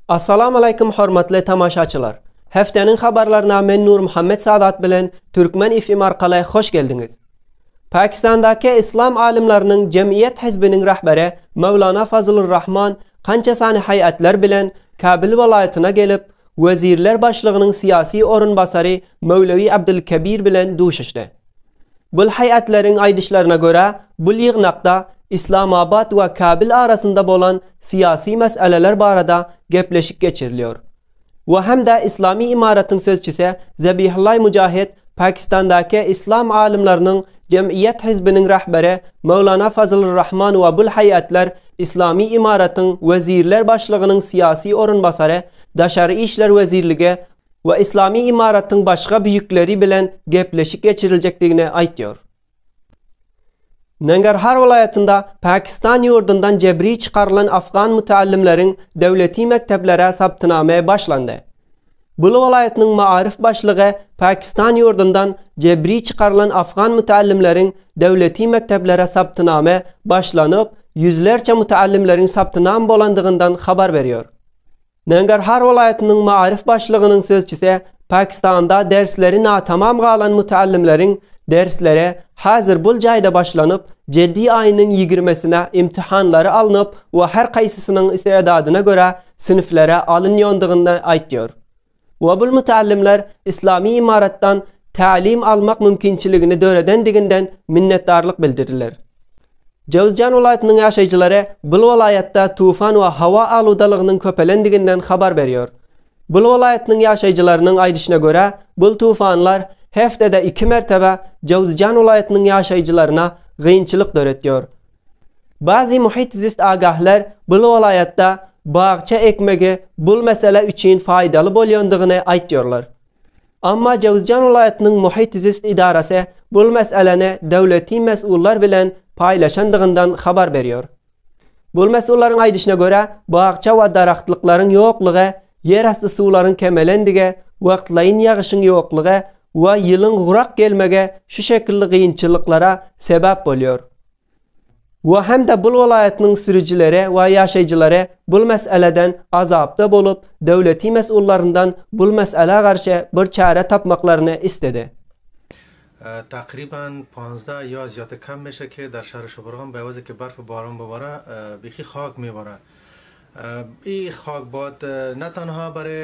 Assalamu alaykum hormatly tamaşaçılar. Heftenin habarlarına men Nur Muhammed Sadat bilen Türkmen FM arqaly hoş geldiniz. Pakistandaki İslam alimlerinin Cemiyet Hizbinin rahbari Mevlana Fazlur Rahman qancha sani hayatlar bilen Kabil vilayetine gelip Vezirler başlığının siyasi orunbasarı Mevlevi Abdülkebir bilen duşuşdu. Bu hayatların aydışlarına göre bu yığnaqda İslamabad ve Kabil arasında bolan siyasi meseleler barada gepleşik geçiriliyor. Ve hem de İslami imaratın sözcüsü Zabihullah Mujahid Pakistan'daki İslam alimlerinin Cemiyet Hizbinin rahbari Mevlana Fazlur Rahman ve bu hayatlar İslami imaratın Vezirler başlığının siyasi orunbasarı Daşarı İşler Vezirligi ve İslami imaratın başka büyükleri bilen gepleşik geçirilecekliğini aytıyor. Nangarhar vilayetinde Pakistan yurdundan cebri çıkarılan Afgan müteallimlerin devleti mekteplere saptınamaya başlandı. Bu vilayetinin maarif başlığı Pakistan yurdundan cebri çıkarılan Afgan müteallimlerin devleti mekteplere saptınamaya başlanıp yüzlerce müteallimlerin saptınam bolandığından haber veriyor. Nangarhar vilayetinin maarif başlığının sözcüsü Pakistan'da dersleri natamam qalan müteallimlerin derslere hazır bul jayda başlanıp ciddi ayının 20'sine imtihanları alınıp ve her kaysısının istedadına göre sınıflara alınıyondığını aytıyor. Ve bu müteallimler İslami imarattan talim almak mümkünçiliğini döredendiğinden minnettarlık bildirirler. Cevizcan vilayetinin yaşayıcıları bu vilayette tufan ve hava aludalığının köpelendiğinden haber veriyor. Bu vilayetinin yaşayıcılarının aydışına göre bu tufanlar heftede 2 mertebe Cevizcan vilayetinin yaşayıcılarına qiyinchilik döretiyor. Bazı muhit zist agahlar bu vilayette bağça ekmegi bu mesele için faydalı bolyondığını aytıyorlar. Amma Cevizcan vilayetinin muhit zist idaresi bu meseleni devleti mesullar bilen paylaşandığından haber veriyor. Bu mesulların aydışına göre bağça ve daraxtlıkların yokluğu, yerastı suların kemelendiği, vaqtlayın yağışın yokluğu ve yılın kurak gelmege şu şekilde qiyinchiliklara sebep oluyor. Ve hem de bu vilayetinin sürücüleri ve yaşayıcıları bu meseleden azapta bolup devleti mesullarından bu mesele karşı bir çare tapmaklarını istedi. تقریبا 15 یا زیاد کم میشه که در شهر شبرغان به وجه که برف باران بباره بیخی خاک میباره. این خاک باد نه تنها برای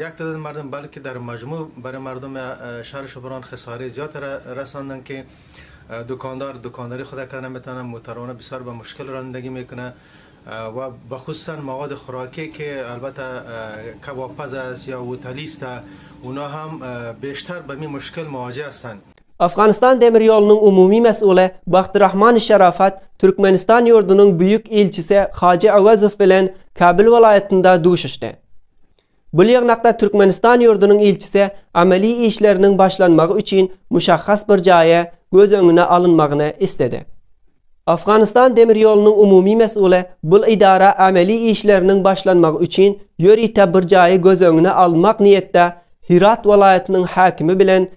یک تعداد مردم بلکه در مجموع برای مردم شهر شبرغان خساره زیاد رساندن که دکانداری خود کردن نمیتونن، موترانه بسیار به مشکل رانندگی میکنه و بخصوصا مواد خوراکی که البته کبابپز است یا هتلیست اونا هم بیشتر به این مشکل مواجه هستند. Afganistan Demiryolu'nun umumi mesulü Baxtırahman Şarafat, Türkmenistan yurdunun büyük ilçisi Hacı Avazov bilen Kabil vilayetinde duşuşdu. Bu yığnaqda Türkmenistan yurdunun ilçisi ameli işlerinin başlanmağı için müşaxxas bir jaya göz önüne alınmağını istedi. Afganistan Demiryolu'nun umumi mesulü bu idara ameli işlerinin başlanmağı için yörite bir jaya göz önüne alınmak niyette Hirat vilayetinin hakimi bilen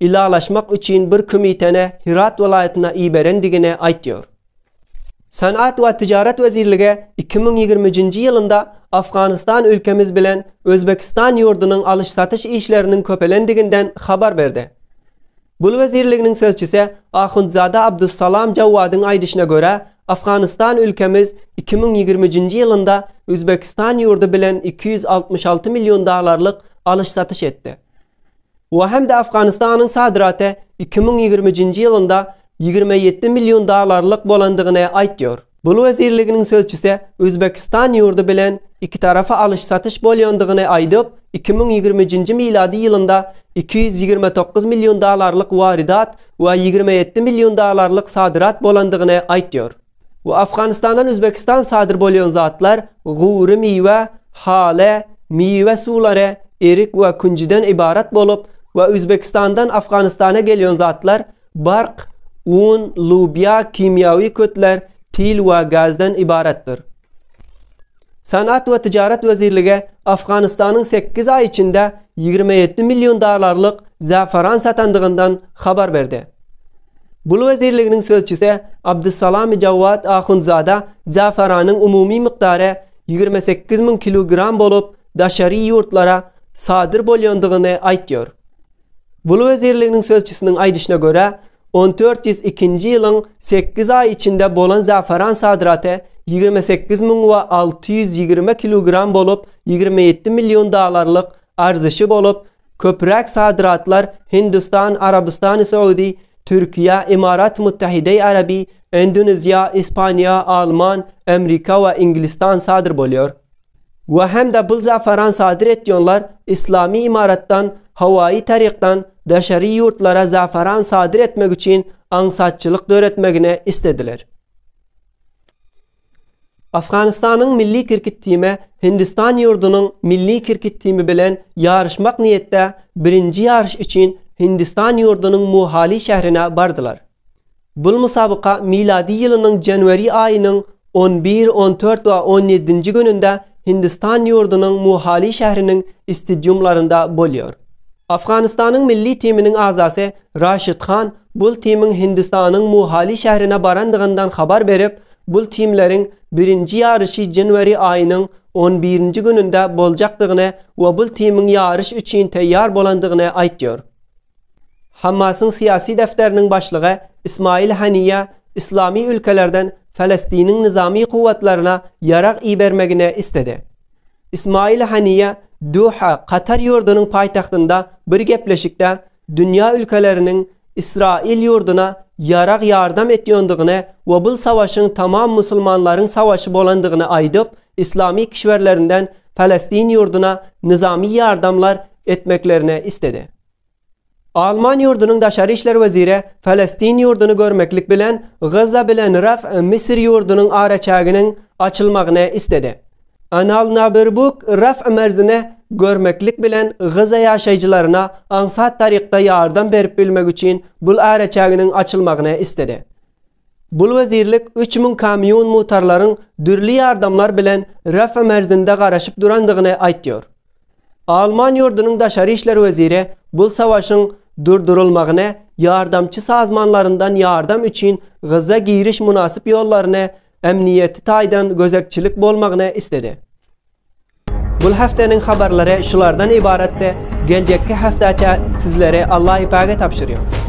ilalaşmak için bir komitene Hirat vilayetine iberendigini aytıyor. Sanat ve Ticaret Vezirligi 2020 yılında Afganistan ülkemiz bilen Özbekistan yurdunun alış-satış işlerinin köpelendiğinden haber verdi. Bu vezirliginin sözcüsü Ahundzada Abdussalam Cavad'ın aydışına göre Afganistan ülkemiz 2020 yılında Özbekistan yurdu bilen 266 milyon dolarlık alış-satış etti. Ve hem de Afganistan'ın sadiratı 2020 yılında 27 milyon dolarlık bolandığını aytıyor. Bu vezirliginin sözcüsü Özbekistan yurdu bilen iki tarafa alış-satış bolyondığını aydıp 2020 miladi yılında 229 milyon dolarlık varidat ve 27 milyon dolarlık sadirat bolandığını aytıyor. Ve Afganistan'dan Özbekistan sadir bolyon zatlar guri meyve, hale, meyve suları, erik ve kunciden ibaret bolup ve Özbekistan'dan Afganistan'a geliyon zatlar bark, un, lubya, kimyavi kötler, til ve gazdan ibarettir. Sanat ve Ticaret Vezirligi Afganistan'ın 8 ay içinde 27 milyon dolarlık zafaran satandığından haber verdi. Bu vezirliginin sözcüsü Abdussalam Cavad Ahundzada zafaranın umumi miktarı 28.000 kilogram bolup daşary ýurtlara sadyr bolýandygyny aýtýar. Bul wezirliginiň sözçüsiniň aýdyşyna görä, 1402-nji ýylyň 8 ay içinde bolan zafaran sadyraty 28.620 kilogram bolup 27 milyon dolarlyk arzyşy bolup, köpräk sadyratlar Hindistan, Arabistan, Saudi, Türkiýe, Emirat Muttahide Arabi, Endonezya, İspanya, Alman, Amerika we Inglistan sadyr bolýar. We hem de bul zafaran sadyr etýänler İslami imaratdan, hawaii tarykdan daşary ýurtlara zafaran sadyr etmek üçin aňsatçylyk döretmegine istediler. Afganistanyň milli kirket timi Hindistan ýurdunyň milli kirket timi bilen ýarışmak niýetde birinji ýarış üçin Hindistan ýurdunyň Mohali şäherine bardylar. Bul musabaqa miladi ýylynyň janwary aýynyň 11, 14 we 17-nji gününde Hindistan ýurdunyň Mohali şäheriniň stadiumlarynda bolýar. Afganistanyň milli timiniň azasy Rashid Khan bul timiň Hindistanyň Mohali şäherine barandygyndan habar berip, bul timleriň birinji ýarışy janwary aýynyň 11-nji gününde boljakdygyny we bul timiň ýarış üçin teýýar bolandygyny aýtýar. Hamasyň siyasi defteriniň başlygy İsmail Haniye İslami ülkelerden Falestiniň nizami kuwwatlaryna ýarag ibermegine istedi. İsmail Haniye Doha, Katar ýurdunyň paýtagtynda bir gepleşikde dünýä ülkeleriniň İsrail ýurduna ýarag ýardam etýändigini we bul savaşyň tamam musulmanlaryň savaşy bolandygyny aýdyp, İslami kişiwerlerinden Palestin ýurduna nizami ýardamlar etmeklerine istedi. Alman ýurdunyň daşary işler weziri Palestin ýurduny görmeklik bilen Gaza bilen Raf Misir ýurdunyň araçagynyň açylmagyny istedi. Anal Naberbuk Raf merzine görmeklik bilen Gaza ýaşaýjylaryna aňsat tarykda ýardam berip bilmek üçin bul araçagynyň açylmagyny istedi. Bul wezirlik 3000 kamyon mutarlaryň dürli ýardamlar bilen Raf merzinde garaşyp durandygyny aýtýar. Alman ýurdunyň daşary işler weziri bul savaşyň durdurulmagyny, ýardamçy sazmanlaryndan ýardam üçin Gaza giriş munasyp ýollaryny emniyeti taýdan gözekçilik bolmagyny istedi. Bul haftanyň habarlary şulardan ibaratdy. Geljekki haftaça sizlere Allah ipaga tapşyrýar.